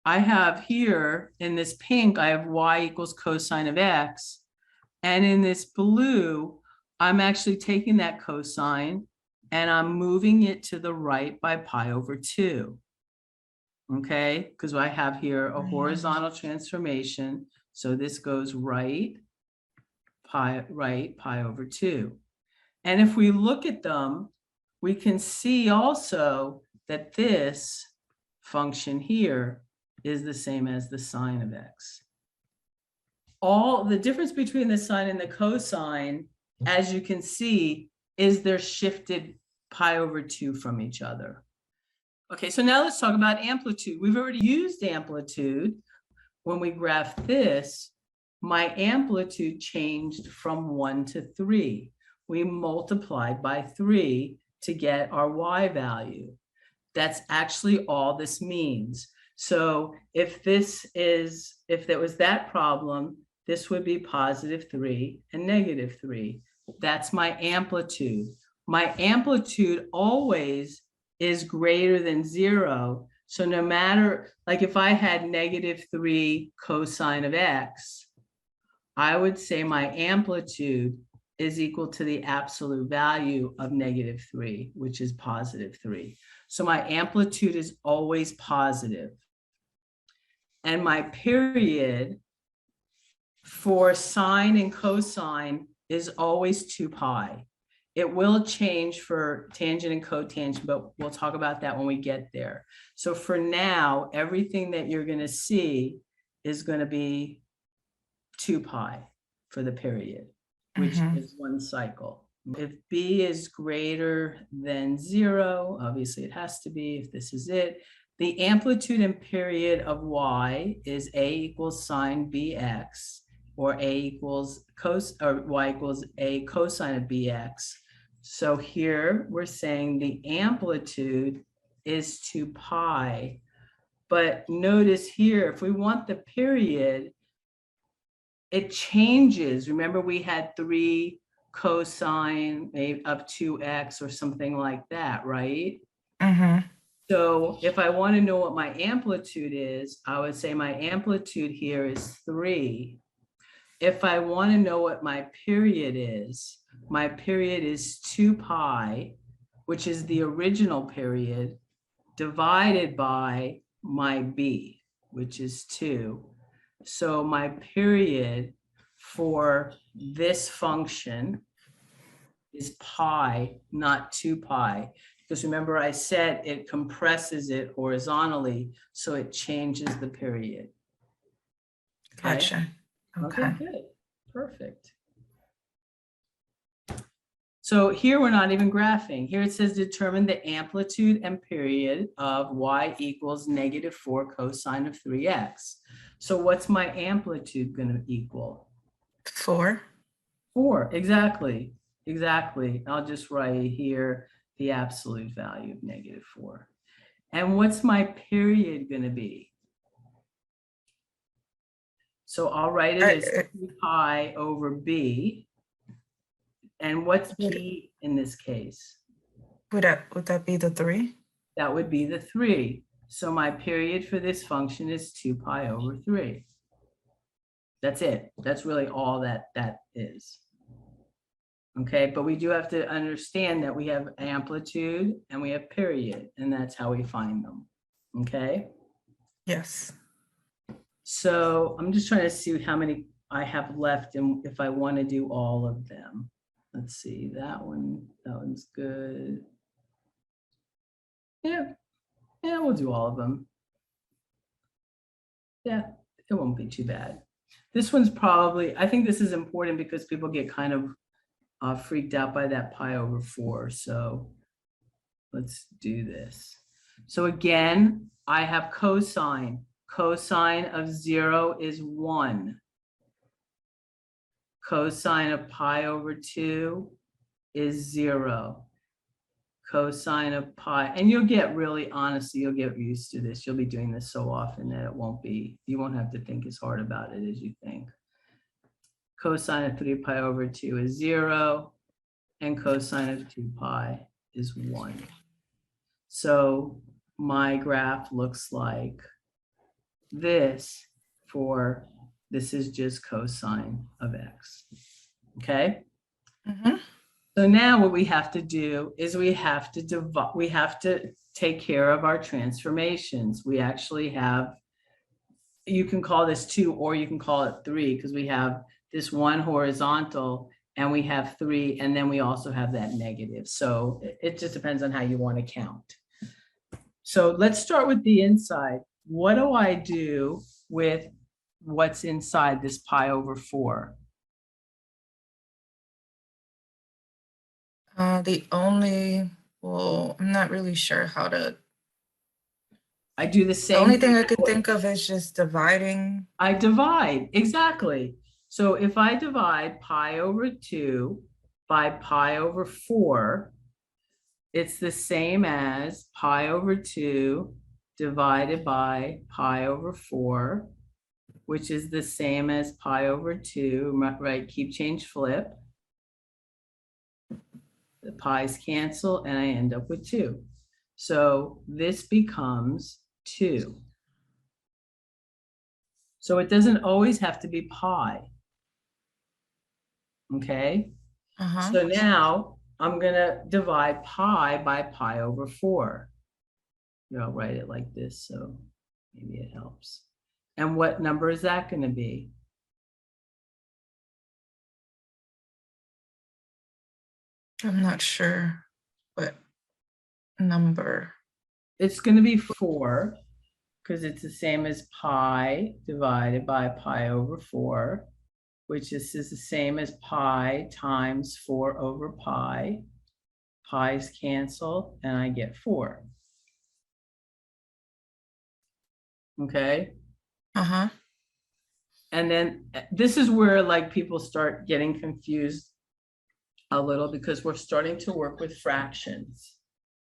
I have here in this pink, I have y equals cosine of x. And in this blue, I'm actually taking that cosine and I'm moving it to the right by pi over 2. Okay, because I have here a horizontal transformation. So this goes right pi over 2. And if we look at them, we can see also that this function here is the same as the sine of x. All the difference between the sine and the cosine, as you can see, is they're shifted pi over 2 from each other. Okay, so now let's talk about amplitude. We've already used amplitude. When we graph this, my amplitude changed from 1 to 3. We multiplied by 3 to get our y value. That's actually all this means. So if there was that problem, this would be +3 and -3. That's my amplitude. My amplitude always is greater than 0. So no matter, like if I had -3 cosine of x, I would say my amplitude is equal to the absolute value of -3, which is +3. So my amplitude is always positive. And my period for sine and cosine is always 2 pi. It will change for tangent and cotangent, but we'll talk about that when we get there. So for now, everything that you're going to see is going to be 2 pi for the period, which is 1 cycle. If b is greater than 0, obviously it has to be if this is it. The amplitude and period of y is a equals sine bx, or a equals y equals a cosine of bx. So here we're saying the amplitude is 2 pi. But notice here, if we want the period, it changes. Remember, we had 3 cosine of 2x or something like that, right? So if I want to know what my amplitude is, I would say my amplitude here is 3. If I want to know what my period is, my period is 2 pi, which is the original period, divided by my b, which is 2. So my period for this function is pi, not 2 pi. Because remember, I said it compresses it horizontally, so it changes the period. Okay? Gotcha. Okay, good. Perfect. So here we're not even graphing. Here it says determine the amplitude and period of y equals -4 cosine of 3x. So what's my amplitude going to equal? 4. 4, exactly. Exactly. I'll just write here the absolute value of -4. And what's my period going to be? So I'll write it as 2 pi over b. And what's b in this case? Would that be the 3? That would be the 3. So my period for this function is 2 pi over 3. That's it. That's really all that is. Okay, but we do have to understand that we have amplitude and we have period, and that's how we find them. Okay? Yes. So I'm just trying to see how many I have left and if I want to do all of them. Let's see, that one's good. Yeah, we'll do all of them. Yeah, it won't be too bad. This one's probably, I think this is important because people get kind of freaked out by that pi over 4. So let's do this. So again, I have cosine. Cosine of 0 is 1. Cosine of pi over 2 is 0. Cosine of pi, and you'll get really, honestly, you'll get used to this. You'll be doing this so often that you won't have to think as hard about it as you think. Cosine of 3 pi over 2 is 0, and cosine of 2 pi is 1. So my graph looks like this for, this is just cosine of x, okay? Mhm. So now what we have to do is we have to divide, we have to take care of our transformations. We actually have, you can call this 2 or you can call it 3 because we have this one horizontal and we have 3 and then we also have that negative. So it just depends on how you want to count. So let's start with the inside. What do I do with what's inside this pi over 4? Well, I'm not really sure how to. I do the The same only thing I thing. could think of is just dividing. I divide, exactly. So if I divide pi over 2 by pi over 4, it's the same as pi over 2 divided by pi over 4, which is the same as pi over 2, right? Keep, change, flip. The pi's cancel and I end up with 2. So this becomes 2. So it doesn't always have to be pi. Okay? Uh-huh. So now I'm gonna divide pi by pi over 4. Here, I'll write it like this, so maybe it helps. And what number is that gonna be? I'm not sure what number. It's gonna be 4, because it's the same as pi divided by pi over 4, which is the same as pi times 4 over pi. Pi's cancel, and I get 4. Okay? Uh-huh. And then this is where like people start getting confused a little because we're starting to work with fractions.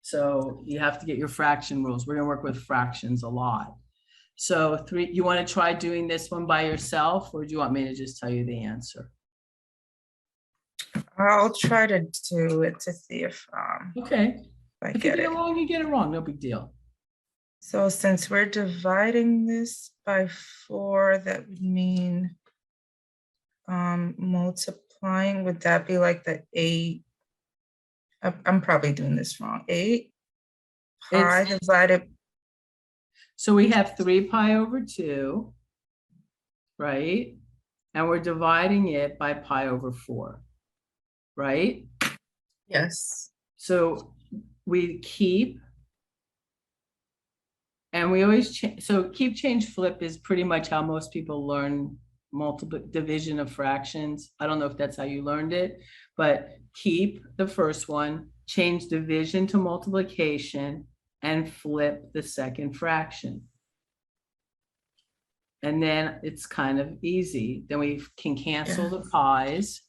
So you have to get your fraction rules. We're gonna work with fractions a lot. So 3, you wanna try doing this one by yourself or do you want me to just tell you the answer? I'll try to do it to see if Okay, I if you get get it it. wrong, you get it wrong, no big deal. So since we're dividing this by 4, that would mean multiplying, would that be like the 8? I'm probably doing this wrong. 8 pi It's, divided. so we have 3 pi over 2, right? And we're dividing it by pi over 4, right? Yes. So we keep, and we always change, so keep, change, flip is pretty much how most people learn multiple division of fractions. I don't know if that's how you learned it, but keep the first one, change division to multiplication, and flip the second fraction. And then it's kind of easy. Then we can cancel the pi's.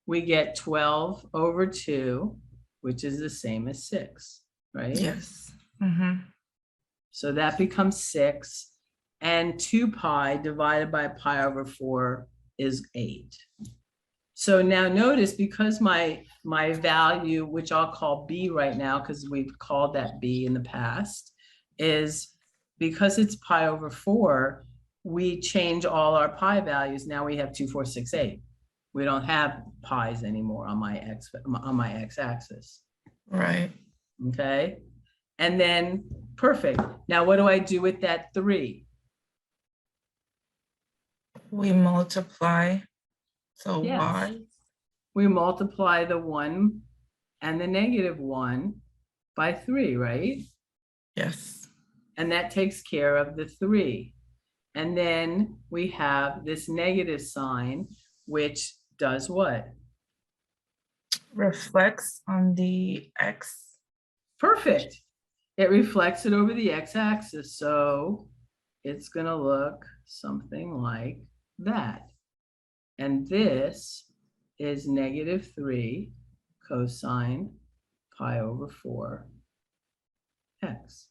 We get 12 over 2, which is the same as 6, right? Yes. Mm-hmm. So that becomes 6. And 2 pi divided by pi over 4 is 8. So now notice, because my value, which I'll call b right now, because we've called that b in the past, is because it's pi over 4, we change all our pi values. Now we have 2, 4, 6, 8. We don't have pi's anymore on my x-axis. Right. Okay. And then, perfect. Now what do I do with that 3? We multiply. So Yes. y. We multiply the 1 and the negative 1 by 3, right? Yes. And that takes care of the 3. And then we have this negative sign, which does what? Reflects on the x. Perfect. It reflects it over the x-axis. So it's going to look something like that. And this is negative 3 cosine pi over 4 x.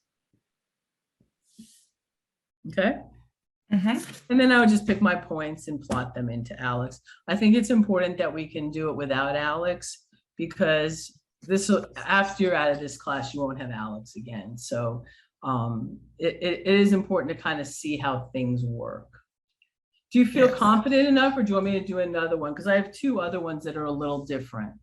Okay. Mm-hmm. And then I would just pick my points and plot them into Alex. I think it's important that we can do it without Alex, because this will, after you're out of this class, you won't have Alex again. So it is important to kind of see how things work. Do you feel Yes. confident enough, or do you want me to do another one? Because I have two other ones that are a little different.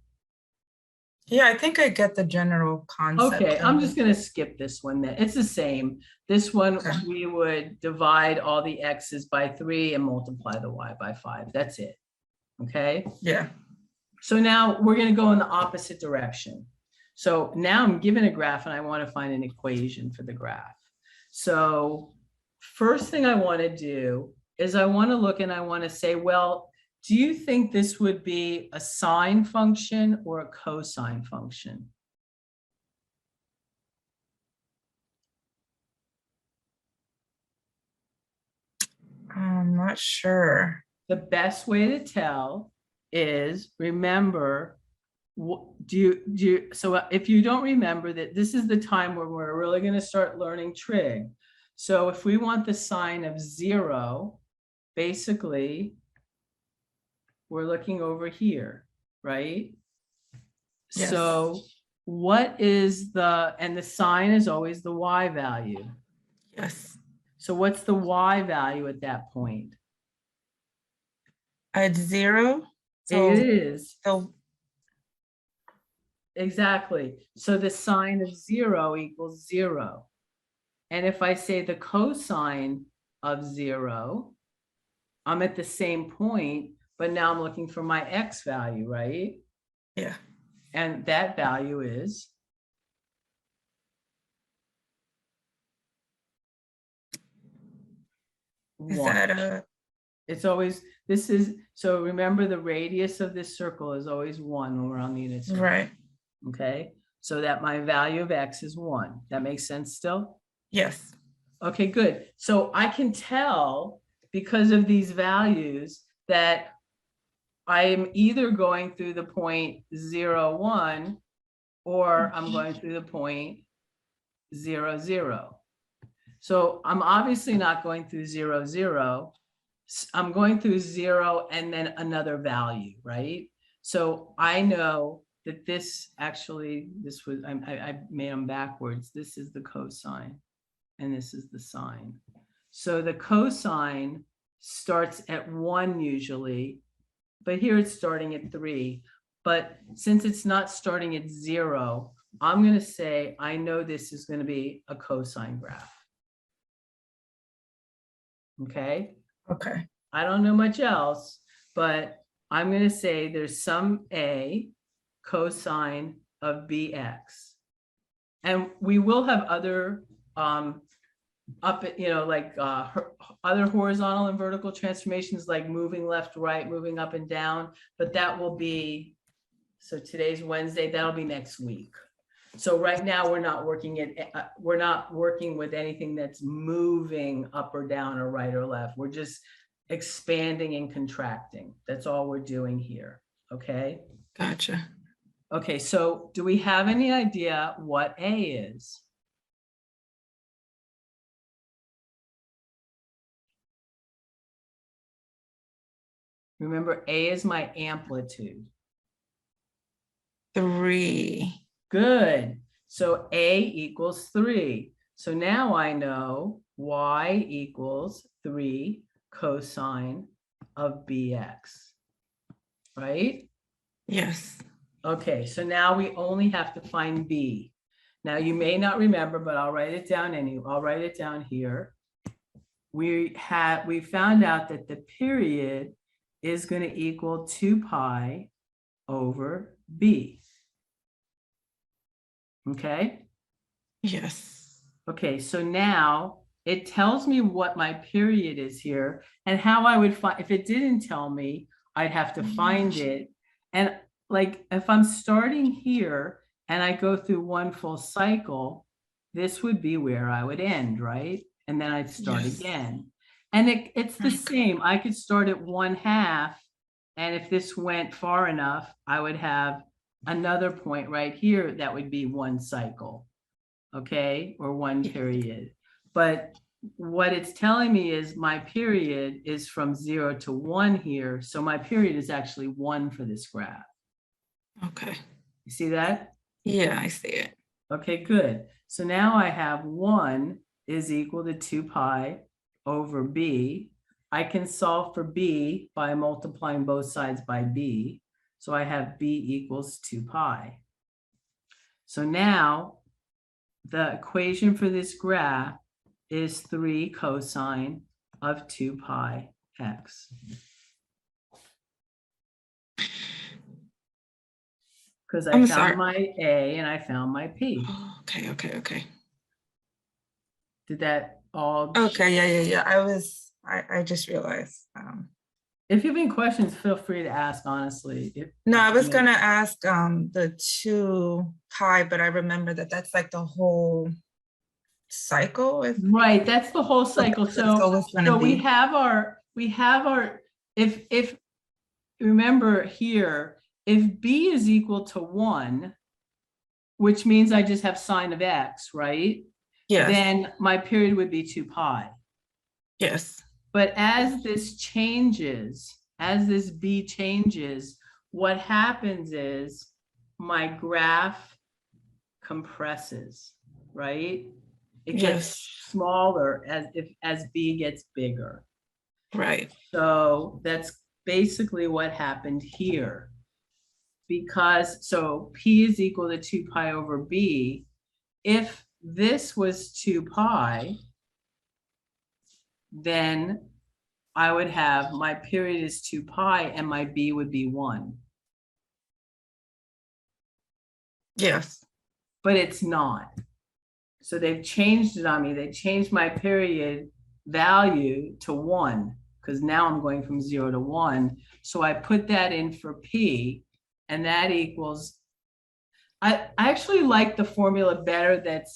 Yeah, I think I get the general concept Okay, of I'm it. just gonna skip this one then. It's the same. This one, Okay. we would divide all the x's by 3 and multiply the y by 5. That's it. Okay? Yeah. So now we're gonna go in the opposite direction. So now I'm given a graph and I want to find an equation for the graph. So first thing I want to do is I want to look and I want to say, well, do you think this would be a sine function or a cosine function? I'm not sure. The best way to tell is remember, so if you don't remember that this is the time where we're really going to start learning trig. So if we want the sine of 0, basically we're looking over here, right? Yes. So what is and the sine is always the y value. Yes. So what's the y value at that point? At 0. It is. So Exactly. So the sine of 0 equals 0. And if I say the cosine of 0, I'm at the same point, but now I'm looking for my x value, right? yeah. And that value is Is 1. that It's always, so remember the radius of this circle is always 1 when we're on the unit circle. right? Okay, so that my value of x is 1. That makes sense still? Yes. Okay, good. So I can tell because of these values that I'm either going through the point 0, 1, or I'm going through the point 0, 0. So I'm obviously not going through 0, 0. I'm going through 0 and then another value, right? So I know that this was, I made them backwards. This is the cosine and this is the sine. So the cosine starts at 1 usually, but here it's starting at 3. But since it's not starting at 0, I'm going to say I know this is going to be a cosine graph. Okay. Okay. I don't know much else, but I'm going to say there's some a cosine of bx. And we will have other other horizontal and vertical transformations like moving left, right, moving up and down, but that will be, so today's Wednesday, that'll be next week. So right now we're not working with anything that's moving up or down or right or left. We're just expanding and contracting. That's all we're doing here. Okay. Gotcha. Okay. So do we have any idea what A is? Remember, A is my amplitude. 3. Good. So A equals 3. So now I know Y equals 3 cosine of BX, right? Yes. Okay, so now we only have to find B. Now you may not remember, but I'll write it down anyway. I'll write it down here. We found out that the period is going to equal 2 pi over B. Okay. Yes. Okay, so now it tells me what my period is here and how I would find, if it didn't tell me, I'd have to find it. And like, if I'm starting here and I go through one full cycle, this would be where I would end, right? And then I'd start Yes. again. And it's the same. I could start at 1/2. And if this went far enough, I would have another point right here that would be one cycle. Okay, or one period. But what it's telling me is my period is from 0 to 1 here. So my period is actually 1 for this graph. Okay. You see that? Yeah, I see it. Okay, good. So now I have 1 is equal to 2 pi over b. I can solve for b by multiplying both sides by b. So I have b equals 2 pi. So now the equation for this graph is 3 cosine of 2 pi x. Because I I'm found sorry. my a and I found my p. Okay, okay, okay. Did that all? Okay, yeah. I just realized. If you have any questions, feel free to ask, honestly. No, I was gonna ask the 2 pi, but I remember that that's like the whole cycle. Right, that's the whole cycle. It's always gonna So we be. have our, if, remember here, if b is equal to 1, which means I just have sine of x, right? Yes, Then my period would be 2 pi. yes, But as this changes, as this b changes, what happens is my graph compresses, right? It gets yes, smaller as b gets bigger. right. So that's basically what happened here. Because so p is equal to 2 pi over b. If this was 2 pi, then I would have my period is 2 pi and my b would be 1. Yes, But it's not. So they've changed it on me. They changed my period value to 1 because now I'm going from 0 to 1. So I put that in for p, and that equals, I actually like the formula better that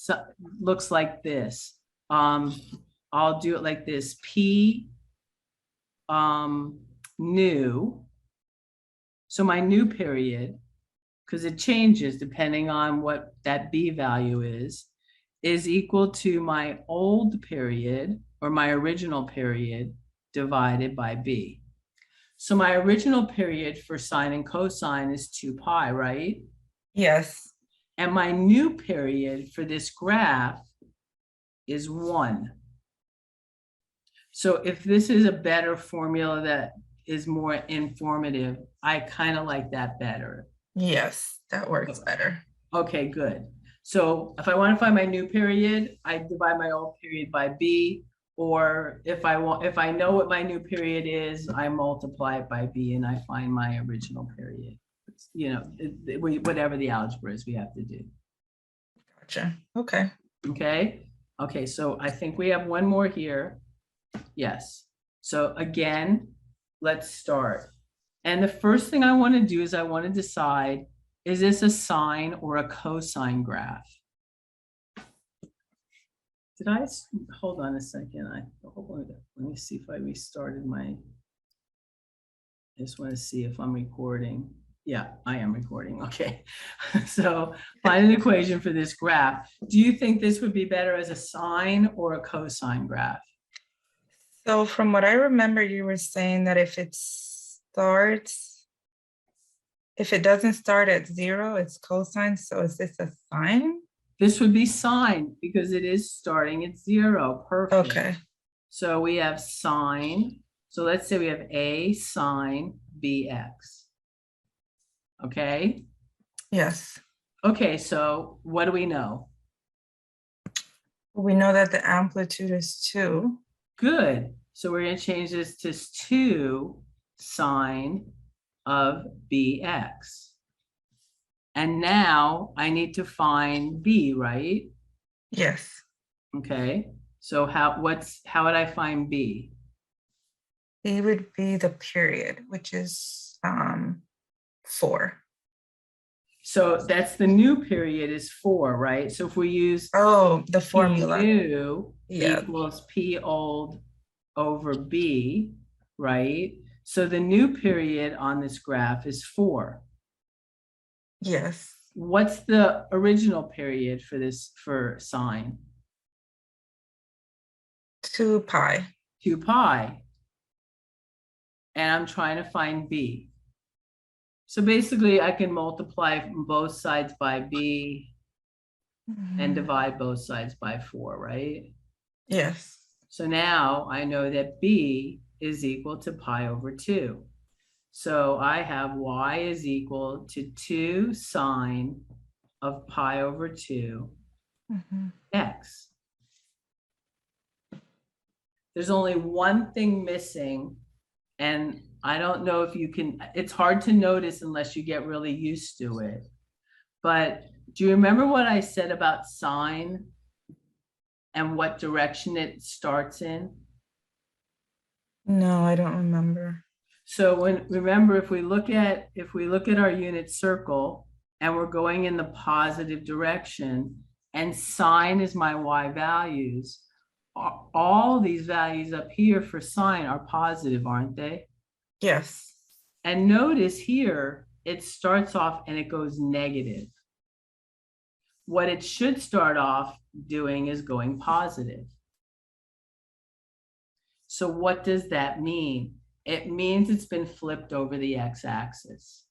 looks like this. I'll do it like this: p new. So my new period, because it changes depending on what that b value is equal to my old period or my original period divided by b. So my original period for sine and cosine is 2 pi, right? yes, And my new period for this graph is 1. So if this is a better formula that is more informative, I kind of like that better. yes. That works better. Okay, good. So if I want to find my new period, I divide my old period by b, or if I know what my new period is, I multiply it by b and I find my original period. Whatever the algebra is, we have to do. Gotcha. Okay. Okay. Okay, so I think we have one more here. Yes. So again, let's start. And the first thing I want to do is I want to decide, is this a sine or a cosine graph? Did I, hold on a second. Let me see if I restarted my, I just want to see if I'm recording. Yeah, I am recording. Okay. So find an equation for this graph. Do you think this would be better as a sine or a cosine graph? So from what I remember, you were saying that if it doesn't start at 0, it's cosine. So is this a sine? This would be sine because it is starting at 0. Perfect. Okay. So we have sine. So let's say we have a sine bx. Okay. Yes. Okay, so what do we know? We know that the amplitude is 2. Good. So we're going to change this to 2 sine of bx. And now I need to find b, right? Yes. Okay. So how would I find b? B would be the period, which is 4. So that's the new period is 4, right? So if we use Oh, the P formula. new Yeah. equals P old over B, right? So the new period on this graph is 4. Yes. What's the original period for sine? 2 pi. 2 pi. And I'm trying to find B. So basically I can multiply both sides by B. and Mhm. divide both sides by 4, right? Yes. So now I know that b is equal to pi over 2. So I have y is equal to 2 sine of pi over 2 Mhm. x. There's only one thing missing, and I don't know if you can, it's hard to notice unless you get really used to it. But do you remember what I said about sine and what direction it starts in? No, I don't remember. So remember, if we look at our unit circle and we're going in the positive direction and sine is my y values, all these values up here for sine are positive, aren't they? Yes. And notice here, it starts off and it goes negative. What it should start off doing is going positive. So what does that mean? It means it's been flipped over the x-axis,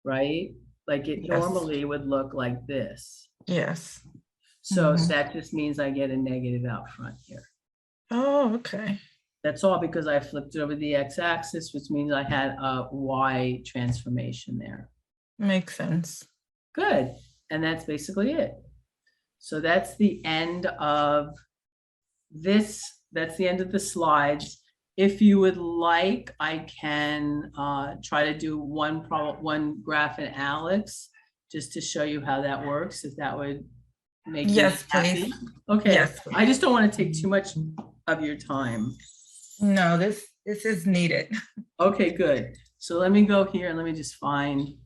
right? Like it Yes. normally would look like this. Yes. So Mhm. that just means I get a negative out front here. Oh, okay. That's all because I flipped it over the x-axis, which means I had a y transformation there. Makes sense. Good. And that's basically it. So that's the end of this. That's the end of the slides. If you would like, I can try to do one graph in Alex just to show you how that works, if that would make you Yes, happy. please. Okay, Yes, I please. just don't want to take too much of your time. No, this is needed. Okay, good. So let me go here and let me just find.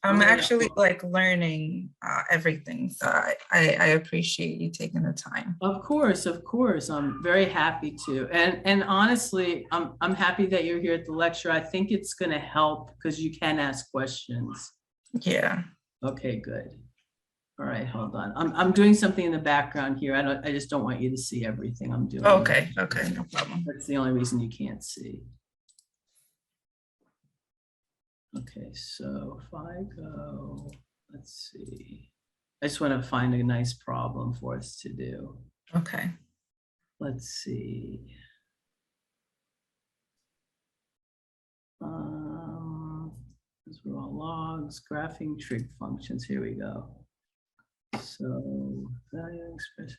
I'm actually like learning everything, so I appreciate you taking the time. Of course, I'm very happy to. And honestly, I'm happy that you're here at the lecture. I think it's going to help because you can ask questions. Yeah. Okay, good. All right, hold on. I'm doing something in the background here. I just don't want you to see everything I'm doing. Okay. Okay. No problem. That's the only reason you can't see. Okay, so if I go, let's see. I just want to find a nice problem for us to do. Okay. Let's see. Those were all logs, graphing trig functions. Here we go. So value expression.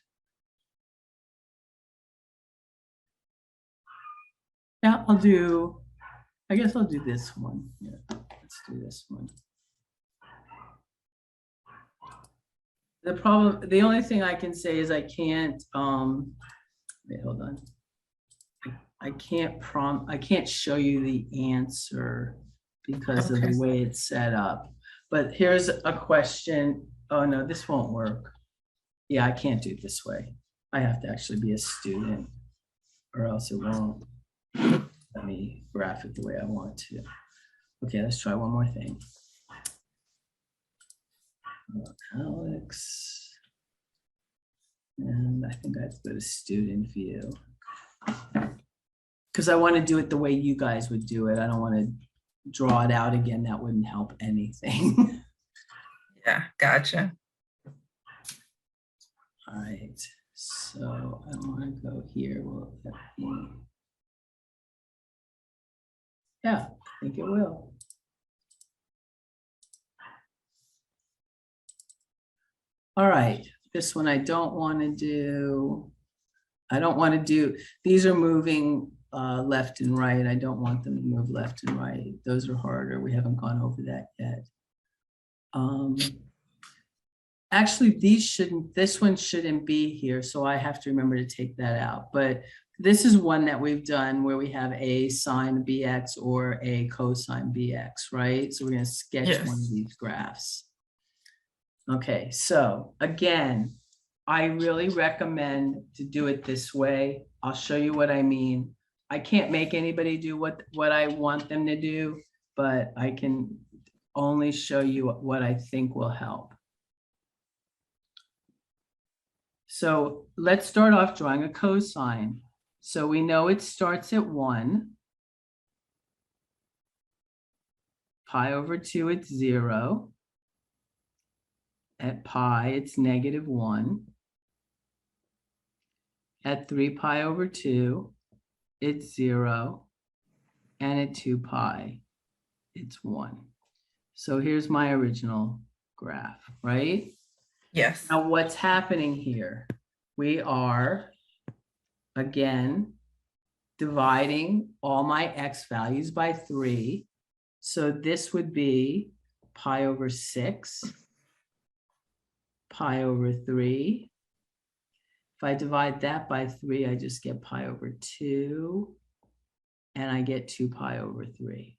Yeah, I guess I'll do this one. Yeah, let's do this one. The only thing I can say is I can't, wait, hold on. I can't show you the answer because of Okay. the way it's set up. But here's a question. Oh no, this won't work. Yeah, I can't do it this way. I have to actually be a student or else it won't let me graph it the way I want to. Okay, let's try one more thing. Alex. And I think I have to go to student view. Because I want to do it the way you guys would do it. I don't want to draw it out again. That wouldn't help anything. Yeah, gotcha. All right, so I want to go here. Will that be? Yeah, I think it will. All right, this one I don't want to do. I don't want to do, these are moving left and right. I don't want them to move left and right. Those are harder. We haven't gone over that yet. Actually, this one shouldn't be here, so I have to remember to take that out. But this is one that we've done where we have a sine bx or a cosine bx, right? So we're going to sketch one of Yes. these graphs. Okay, so again, I really recommend to do it this way. I'll show you what I mean. I can't make anybody do what I want them to do, but I can only show you what I think will help. So let's start off drawing a cosine. So we know it starts at 1. Pi over 2, it's 0. At pi, it's -1. At 3 pi over 2, it's 0. And at 2 pi, it's 1. So here's my original graph, right? Yes. Now what's happening here? We are, again, dividing all my x values by 3. So this would be pi over 6, pi over 3. If I divide that by 3, I just get pi over 2, and I get 2 pi over 3.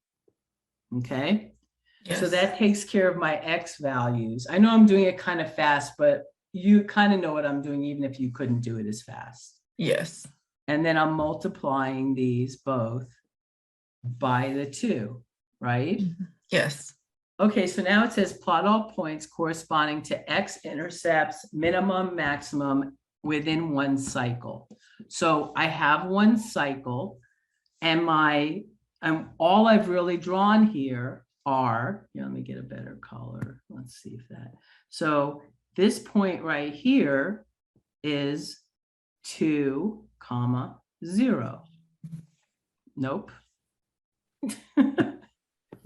Okay? Yes. So that takes care of my x values. I know I'm doing it kind of fast, but you kind of know what I'm doing even if you couldn't do it as fast. Yes. And then I'm multiplying these both by the 2, right? Yes. Okay, so now it says plot all points corresponding to x-intercepts, minimum, maximum within one cycle. So I have one cycle, and all I've really drawn here are, let me get a better color. Let's see if that. So this point right here is 2, 0. Nope.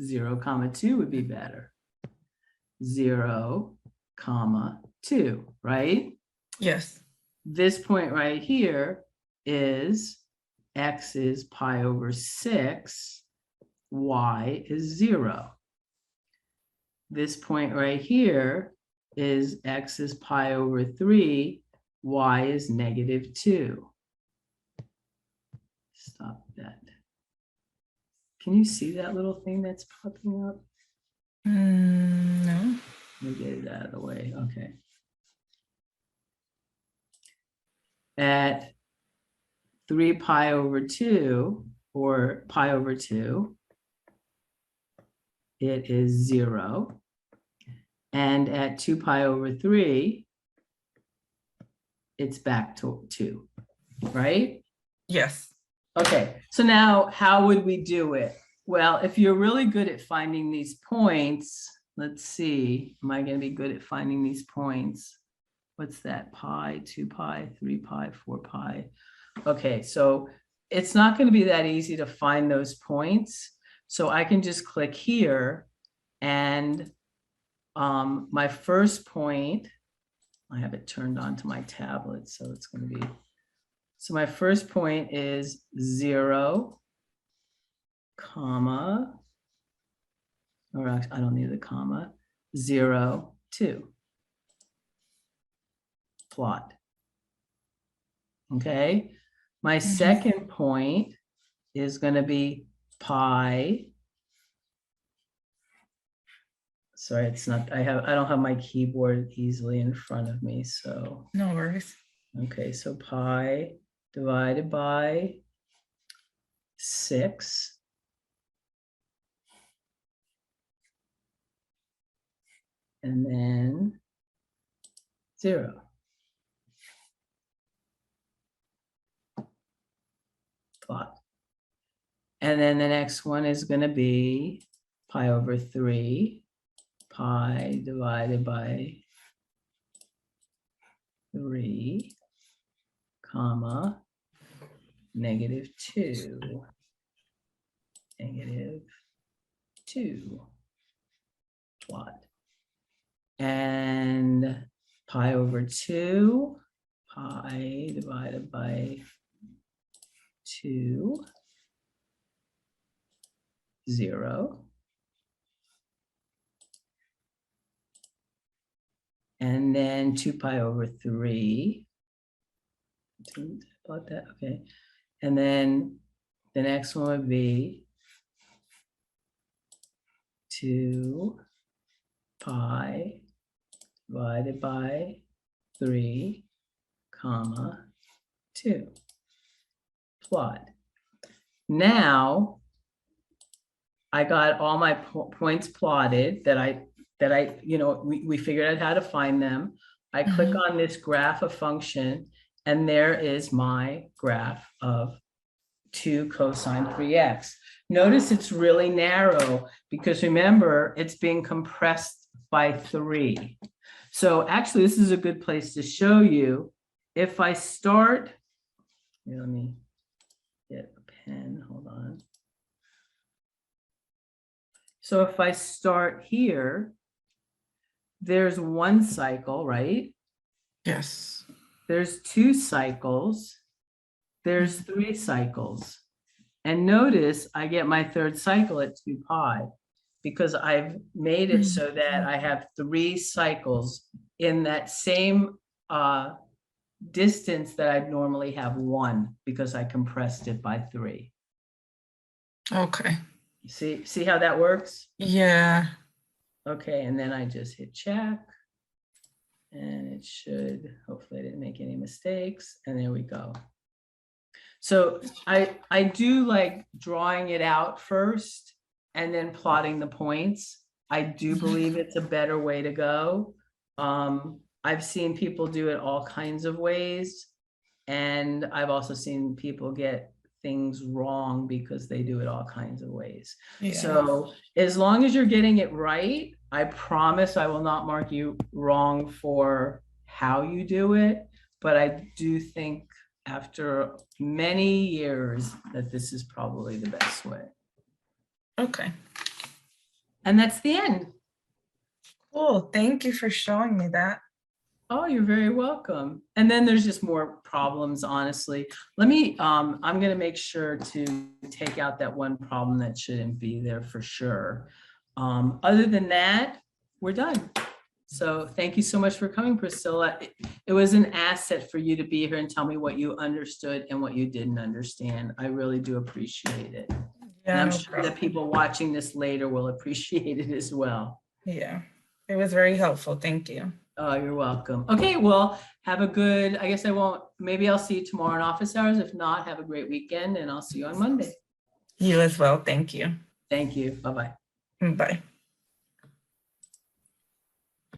0, 2 would be better. 0, 2, right? Yes. This point right here is x is pi over 6, y is 0. This point right here is x is pi over 3, y is -2. Stop that. Can you see that little thing that's popping up? No. Let me get it out of the way. Okay. At 3 pi over 2, or pi over 2, it is 0. And at 2 pi over 3, it's back to 2, right? Yes. Okay, so now how would we do it? Well, if you're really good at finding these points, let's see, am I going to be good at finding these points? What's that? Pi, 2 pi, 3 pi, 4 pi. Okay, so it's not going to be that easy to find those points. So I can just click here, and my first point, I have it turned on to my tablet, so it's going to be, so my first point is 0, comma, or I don't need the comma, 0, 2. Plot. Okay. My second point is going to be pi. Sorry, it's not, I don't have my keyboard easily in front of me, so. No worries. Okay, so pi divided by 6. And then 0. Plot. And then the next one is going to be pi over 3, pi divided by 3, comma, -2, -2, plot. And pi over 2, pi divided by 2, 0. And then 2 pi over 3. About that, okay. And then the next one would be 2 pi divided by 3, comma, 2. Plot. Now I got all my points plotted that I we figured out how to find them. I click on this graph of function, and there is my graph of 2 cosine 3x. Notice it's really narrow because remember, it's being compressed by 3. So actually, this is a good place to show you. If I start, here, let me get a pen, hold on. So if I start here, there's one cycle, right? Yes. There's 2 cycles. There's 3 cycles. And notice I get my 3rd cycle at 2 pi because I've made it so that I have 3 cycles in that same distance that I'd normally have 1 because I compressed it by 3. Okay. See how that works? Yeah. Okay, and then I just hit check. And it should, hopefully I didn't make any mistakes. And there we go. So I do like drawing it out first and then plotting the points. I do believe it's a better way to go. I've seen people do it all kinds of ways. And I've also seen people get things wrong because they do it all kinds of ways. Yeah. So as long as you're getting it right, I promise I will not mark you wrong for how you do it. But I do think after many years that this is probably the best way. Okay. And that's the end. Cool. Thank you for showing me that. Oh, you're very welcome. And then there's just more problems, honestly. Let me, I'm going to make sure to take out that one problem that shouldn't be there for sure. Other than that, we're done. So thank you so much for coming, Priscilla. It was an asset for you to be here and tell me what you understood and what you didn't understand. I really do appreciate it. Yeah, And I'm no sure problem. that people watching this later will appreciate it as well. Yeah, it was very helpful. Thank you. Oh, you're welcome. Okay, well, have a good, I guess I won't, maybe I'll see you tomorrow in office hours. If not, have a great weekend and I'll see you on Monday. You as well. Thank you. Thank you. Bye-bye. Bye.